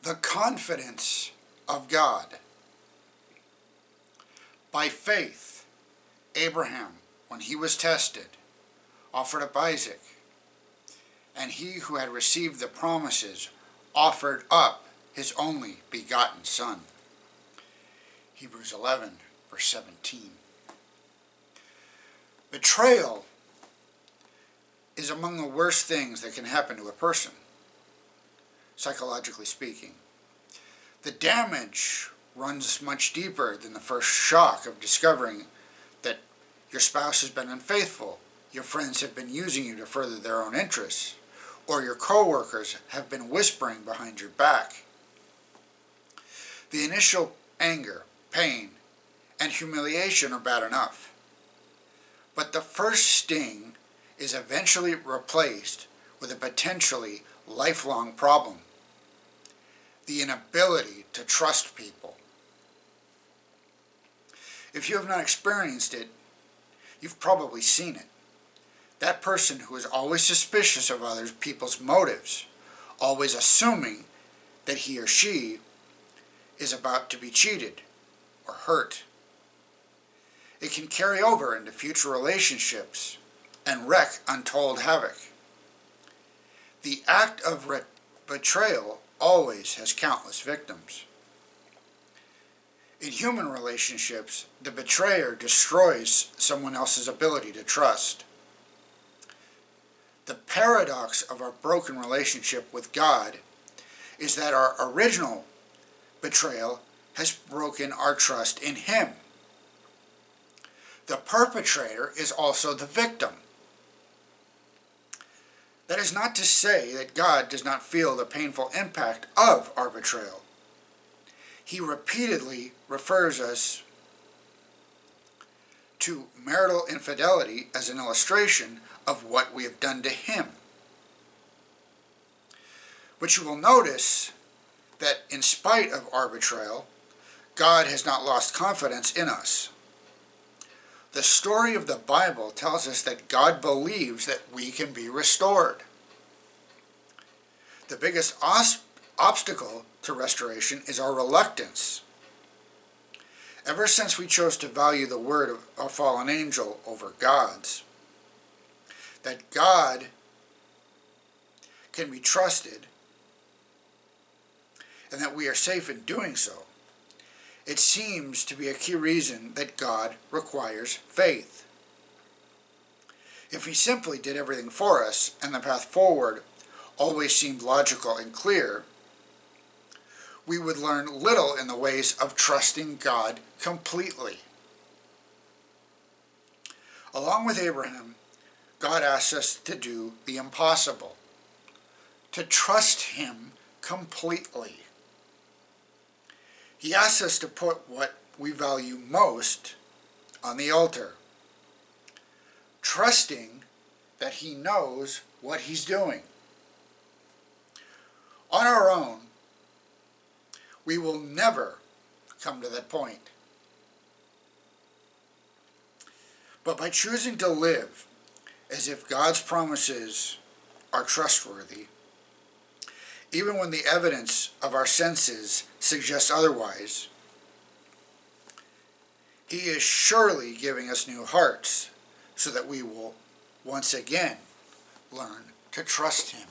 The confidence of God. By faith, Abraham, when he was tested, offered up Isaac, and he who had received the promises offered up his only begotten son. Hebrews 11, verse 17. Betrayal is among the worst things that can happen to a person, psychologically speaking. The damage runs much deeper than the first shock of discovering that your spouse has been unfaithful, your friends have been using you to further their own interests, or your co-workers have been whispering behind your back. The initial anger, pain, and humiliation are bad enough. But the first sting is eventually replaced with a potentially lifelong problem: the inability to trust people. If you have not experienced it, you've probably seen it. That person who is always suspicious of other people's motives, always assuming that he or she is about to be cheated or hurt. It can carry over into future relationships and wreak untold havoc. The act of betrayal always has countless victims. In human relationships, the betrayer destroys someone else's ability to trust. The paradox of our broken relationship with God is that our original betrayal has broken our trust in Him. The perpetrator is also the victim. That is not to say that God does not feel the painful impact of our betrayal. He repeatedly refers us to marital infidelity as an illustration of what we have done to Him. But you will notice that in spite of our betrayal, God has not lost confidence in us. The story of the Bible tells us that God believes that we can be restored. The biggest obstacle to restoration is our reluctance. Ever since we chose to value the word of a fallen angel over God's, that God can be trusted and that we are safe in doing so, it seems to be a key reason that God requires faith. If He simply did everything for us and the path forward always seemed logical and clear, we would learn little in the ways of trusting God completely. Along with Abraham, God asks us to do the impossible, to trust Him completely. He asks us to put what we value most on the altar, trusting that He knows what He's doing. On our own, we will never come to that point. But by choosing to live as if God's promises are trustworthy, even when the evidence of our senses suggests otherwise, He is surely giving us new hearts so that we will once again learn to trust Him.